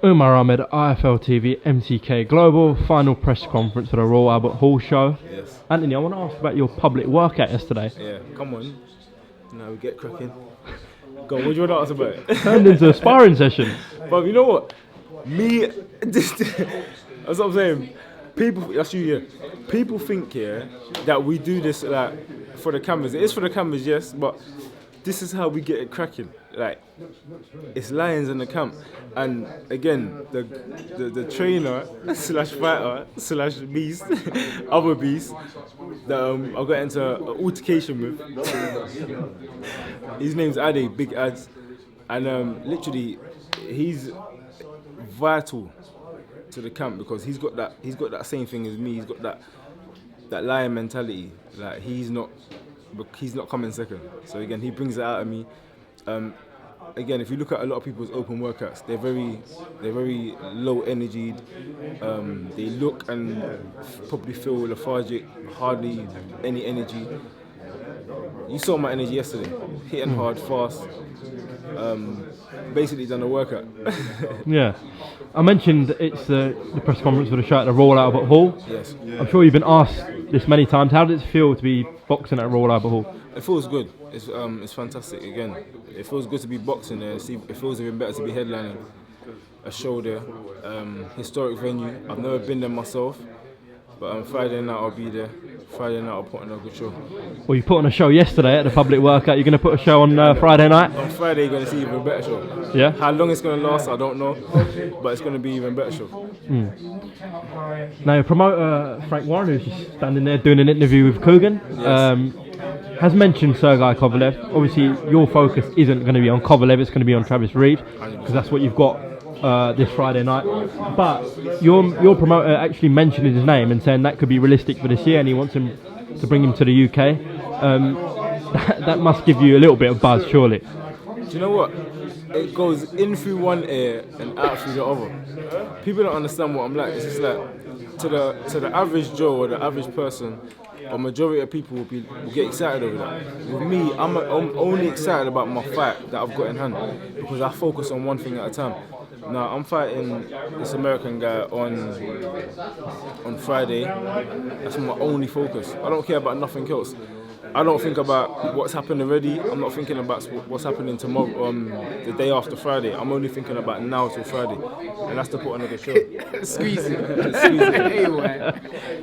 UMAR AHMED, IFL TV, MTK Global, final press conference for the Royal Albert Hall show. Yes. Anthony, I want to ask about your public workout yesterday. Yeah, come on. Now we get cracking. Go on, what do you want to ask about it? Turned into a sparring session. But you know what? That's what I'm saying. People, that's you, yeah. People think, yeah, that we do this like for the cameras. It is for the cameras, yes, but this is how we get it cracking. Like, it's lions in the camp. And again, the trainer slash fighter slash beast, other beast, that I got into an altercation with. His name's Ade, Big Ads. And literally, he's vital to the camp because he's got that same thing as me. He's got that lion mentality. Like he's not coming second. So again, he brings it out of me. Again, if you look at a lot of people's open workouts, they're very low energy. They look and probably feel lethargic, hardly any energy. You saw my energy yesterday, hitting hard, fast. Basically done a workout. Yeah. I mentioned it's the press conference for the show at the Royal Albert Hall. Yes. I'm sure you've been asked this many times. How does it feel to be boxing at Royal Albert Hall? It feels good. It's fantastic. Again, it feels good to be boxing there. It feels even better to be headlining a show there. Historic venue. I've never been there myself, but on Friday night I'll be there. Friday night I'll put on a good show. Well, you put on a show yesterday at the public workout. You're going to put a show on Friday night? On Friday you're going to see even better show. Yeah? How long it's going to last, I don't know, but it's going to be even better show. Now, your promoter, Frank Warren, who's just standing there doing an interview with Coogan, Yes. has mentioned Sergey Kovalev. Obviously, your focus isn't going to be on Kovalev, it's going to be on Travis Reeves, because that's what you've got this Friday night. But your promoter actually mentioned his name and saying that could be realistic for this year, and he wants him to bring him to the UK. That must give you a little bit of buzz, surely. Do you know what? It goes in through one ear and out through the other. People don't understand what I'm like. It's just like to the average Joe or the average person, a majority of people will get excited over that. With me, I'm only excited about my fight that I've got in hand because I focus on one thing at a time. Now I'm fighting this American guy on Friday. That's my only focus. I don't care about nothing else. I don't think about what's happened already. I'm not thinking about what's happening tomorrow, the day after Friday. I'm only thinking about now till Friday, and that's to put on a good show. Squeeze it. Anyway,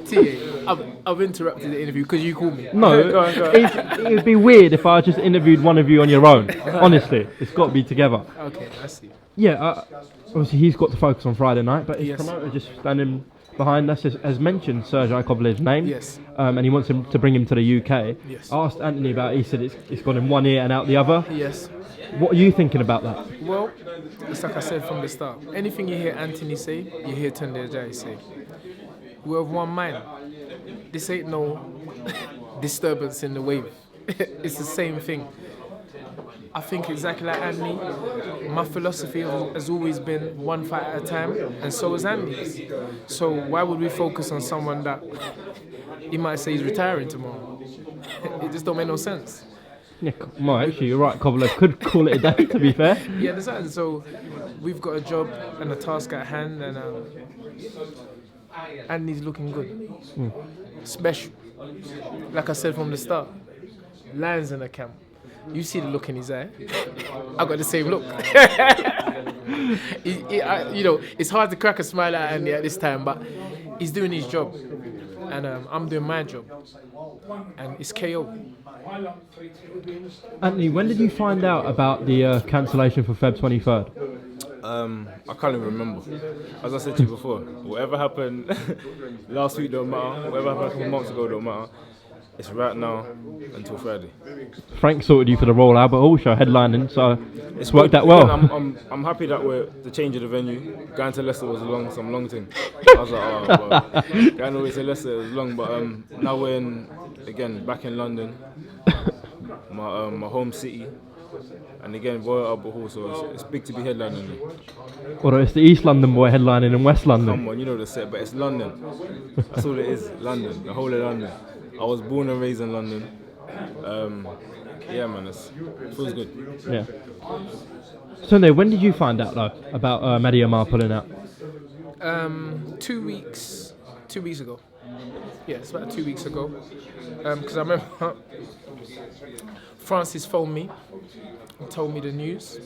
T, I've interrupted the interview because you called me. No, Go on. it would be weird if I just interviewed one of you on your own. Honestly, it's got to be together. Okay, I see. Yeah, obviously he's got to focus on Friday night, but his Yes. promoter just standing behind us has mentioned Sergey Kovalev's name. Yes. And he wants him to bring him to the UK. Yes. I asked Anthony about it. He said it's gone in one ear and out the other. Yes. What are you thinking about that? Well, it's like I said from the start. Anything you hear Anthony say, you hear Tunde Ajayi say. We're of one mind. This ain't no disturbance in the wave. It's the same thing. I think exactly like Anthony, my philosophy has always been one fight at a time, and so is Andy's. So why would we focus on someone that he might say he's retiring tomorrow? It just don't make no sense. Yeah, well, actually, you're right. Kovalev could call it a day, to be fair. Yeah, understand. So we've got a job and a task at hand, and Andy's looking good. Special. Like I said from the start, lions in the camp. You see the look in his eye. I got the same look. It's hard to crack a smile at Andy at this time, but he's doing his job, and I'm doing my job, and it's KO. Anthony, when did you find out about the cancellation for Feb 23rd? I can't even remember. As I said to you before, whatever happened last week don't matter. Whatever happened a couple months ago don't matter. It's right now until Friday. Frank sorted you for the Royal Albert Hall show headlining, so it's worked out well. Again, I'm happy that we're the change of the venue. Going to Leicester was some long thing. I was like, oh, well, going away to Leicester was long, but now we're back in London, my home city, and again Royal Albert Hall, so it's big to be headlining there. Although it's the East London boy headlining in West London. Come on, you know the set, but it's London. That's all it is, London, the whole of London. I was born and raised in London. Yeah, man, it feels good. Yeah. Sunday, when did you find out though about Mehdi Amar pulling out? 2 weeks. 2 weeks ago. Yeah, it's about 2 weeks ago. Because I remember Francis phoned me and told me the news.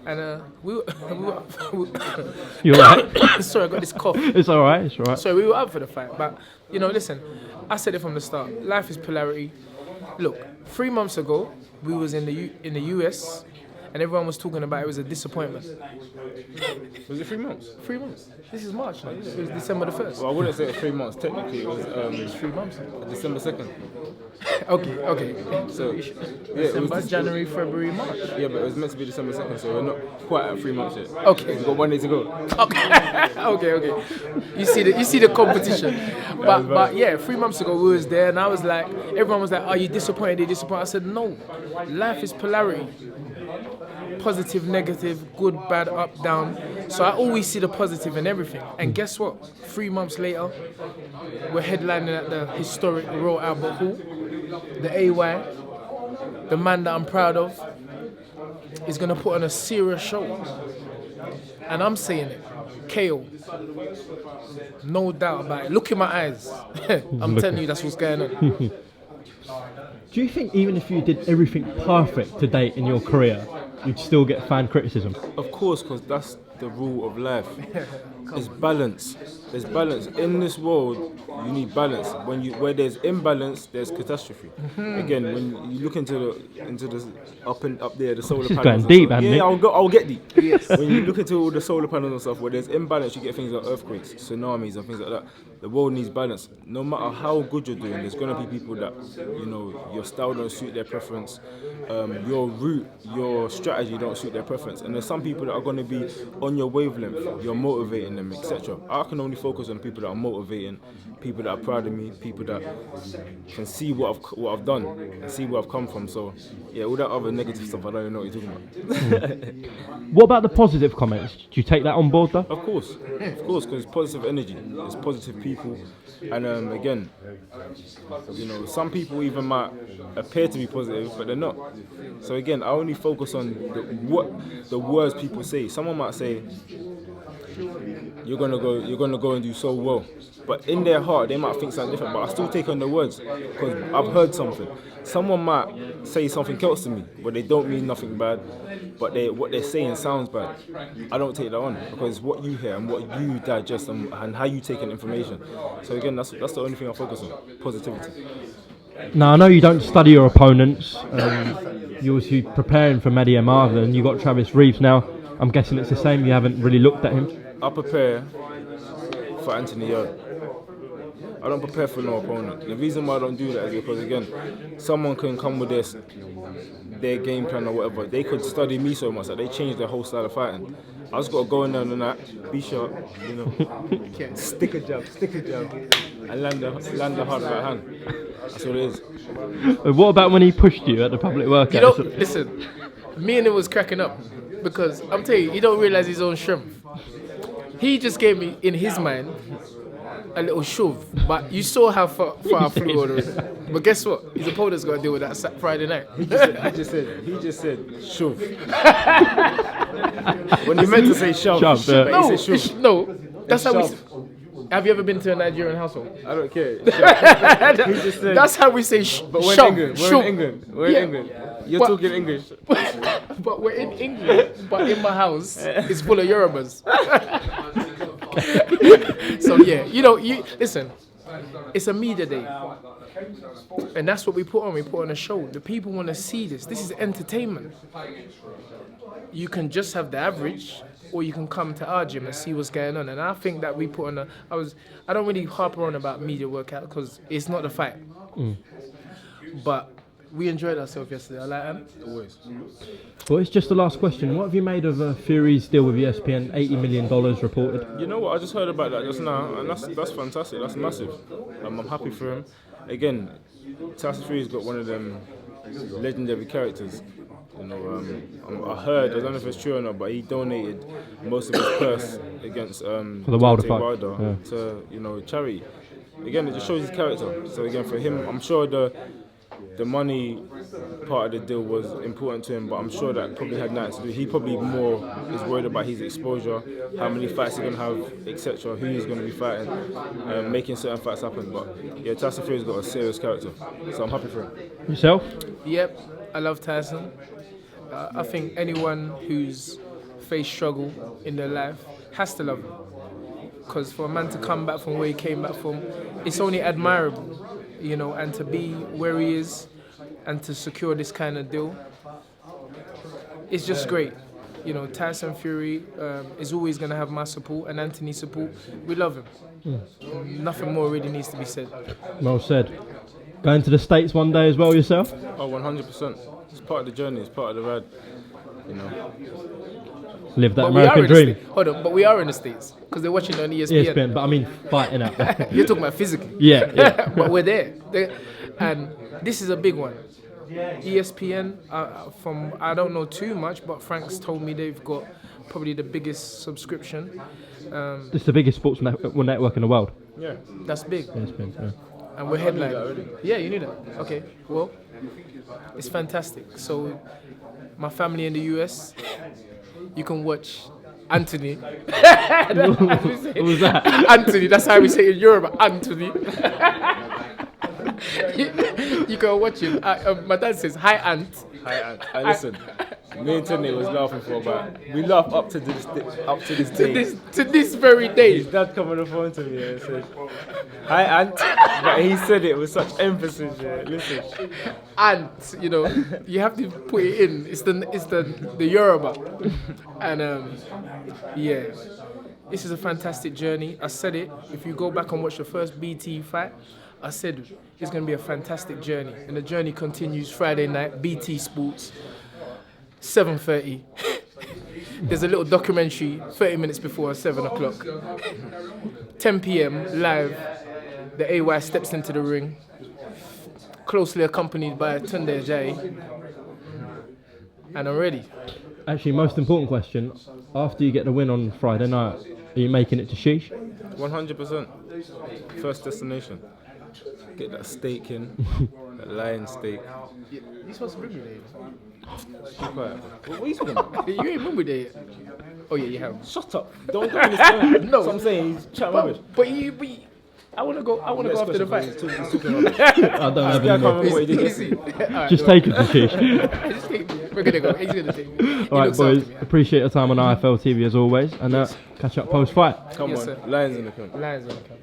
And we were You're right. sorry, I got this cough. It's all right. It's all right. So we were up for the fight, but listen, I said it from the start. Life is polarity. Look, 3 months ago, we was in the US, and everyone was talking about it was a disappointment. Was it 3 months? 3 months. This is March now. It was December the 1st. Well, I wouldn't say it 3 months. Technically, it was 3 months. December 2nd. Okay. So, December, January, February, March. Yeah, but it was meant to be December 2nd, so we're not quite at 3 months yet. Okay. We've got 1 day to go. Okay. You see the competition. But yeah, 3 months ago we was there, and I was like, everyone was like, "Are you disappointed? Are you disappointed?" I said, "No, life is polarity. Positive, negative, good, bad, up, down. So I always see the positive in everything. And guess what? 3 months later, we're headlining at the historic Royal Albert Hall. The AY, the man that I'm proud of, is going to put on a serious show. And I'm saying it. KO. No doubt about it. Look in my eyes. I'm telling you that's what's going on. Do you think even if you did everything perfect to date in your career, you'd still get fan criticism? Of course, because that's the rule of life. It's balance. There's balance. In this world, you need balance. Where there's imbalance, there's catastrophe. Again, when you look into the up there, the solar panels. Going deep, man. Yeah, I'll get deep. Yes. When you look into all the solar panels and stuff, where there's imbalance, you get things like earthquakes, tsunamis, and things like that. The world needs balance. No matter how good you're doing, there's gonna be people that your style don't suit their preference, your route, your strategy don't suit their preference, and there's some people that are gonna be on your wavelength. You're motivating them, etc. I can only focus on people that are motivating, people that are proud of me, people that can see what I've done and see where I've come from. So yeah, all that other negative stuff, I don't even know what you're talking about. What about the positive comments? Do you take that on board though? Of course, because it's positive energy, it's positive people, and again, some people even might appear to be positive, but they're not. So again, I only focus on what the words people say. Someone might say, you're gonna go and do so well, but in their heart they might think something different. But I still take on the words because I've heard something. Someone might say something else to me, but they don't mean nothing bad, but what they're saying sounds bad. I don't take that on because what you hear and what you digest and how you take in information. So again, that's the only thing I focus on: positivity. Now I know you don't study your opponents. You're obviously preparing for Mehdi Amar, and you got Travis Reeves now. I'm guessing it's the same. You haven't really looked at him. I prepare for Anthony Yarde. I don't prepare for no opponent. The reason why I don't do that is because, again, someone can come with their game plan or whatever. They could study me so much that they change their whole style of fighting. I just got to go in there on the night, be sharp, stick a jab, and land a hard right hand. That's what it is. What about when he pushed you at the public workout? Listen, me and him was cracking up because I'm telling you, he don't realise his own strength. He just gave me, in his mind, a little shove, but you saw how far I flew all the way. But guess what? His opponent's got to deal with that Friday night. He just said shove. When he meant to say shove, he said shove. No, that's how we. Have you ever been to a Nigerian household? I don't care. He just said, that's how we say but we're in England. We're in England. You're talking English. But we're in England. But in my house, it's full of Yorubas. So yeah, you listen. It's a media day, and that's what we put on. We put on a show. The people want to see this. This is entertainment. You can just have the average, or you can come to our gym and see what's going on. And I think that we put on I don't really harp on about media workout because it's not the fight. But we enjoyed ourselves yesterday. I like that. Always. Well, it's just the last question. What have you made of Fury's deal with ESPN? $80 million reported. You know what? I just heard about that just now, and that's fantastic. That's massive. I'm happy for him. Again, Tyson Fury's got one of them legendary characters. I heard, I don't know if it's true or not, but he donated most of his purse against for the Wilder fight to charity. Again, it just shows his character. So again, for him, I'm sure the the money part of the deal was important to him, but I'm sure that probably had nothing to do. He probably more is worried about his exposure, how many fights he's going to have, etc., who he's going to be fighting, making certain fights happen. But yeah, Tyson Fury's got a serious character, so I'm happy for him. Yourself? Yep, I love Tyson. I think anyone who's faced struggle in their life has to love him. Because for a man to come back from where he came back from, it's only admirable, you know, and to be where he is and to secure this kind of deal, it's just great. You know, Tyson Fury is always going to have my support and Anthony's support. We love him. Nothing more really needs to be said. Well said. Going to the States one day as well yourself? Oh, 100%. It's part of the journey, it's part of the ride, you know. Live that But American dream. Hold on, but we are in the States because they're watching on ESPN. ESPN, but I mean fighting out. You're talking about physically. Yeah. But we're there. And this is a big one. ESPN, from I don't know too much, but Frank's told me they've got probably the biggest subscription. It's the biggest sports network in the world. Yeah. That's big. ESPN, yeah. And we're headlining. Yeah, you knew that. Okay, well, it's fantastic. So, my family in the US, you can watch Anthony. What was that? Anthony, that's how we say it in Europe, Anthony. You can watch him. My dad says, hi, Ant. Hi, Ant. Listen, me and Tony was laughing for about. We laugh up to this day. To this very day. His dad come on the phone to me and said, "Hi, Ant," but he said it with such emphasis. Yeah. Listen, Ant, you know, you have to put it in. It's the Yoruba, and yeah, this is a fantastic journey. I said it. If you go back and watch the first BT fight, I said it's going to be a fantastic journey, and the journey continues Friday night. BT Sports, 7:30. There's a little documentary 30 minutes before 7 o'clock. 10 p.m. live. The AY steps into the ring, closely accompanied by Tunde Ajayi, and I'm ready. Actually, most important question: after you get the win on Friday night, are you making it to Sheesh? 100%. First destination. Get that steak in, that lion steak. You're supposed to bring me there. Keep quiet. What are you talking about? You ain't been with there yet. Oh yeah, you have. Shut up! Don't go in this phone. No. That's what I'm saying. He's chatting rubbish. But I want to go. I want to go after the fight. He's talking rubbish. I don't have I any can't more. remember what he did Easy. yesterday. Just take it to Sheesh. Just take me. We're gonna go. He's gonna take me. All right, boys. Appreciate your time on IFL TV as always, and catch up post fight. Come Yes, on, sir. lions in the camp. Lions on the camera.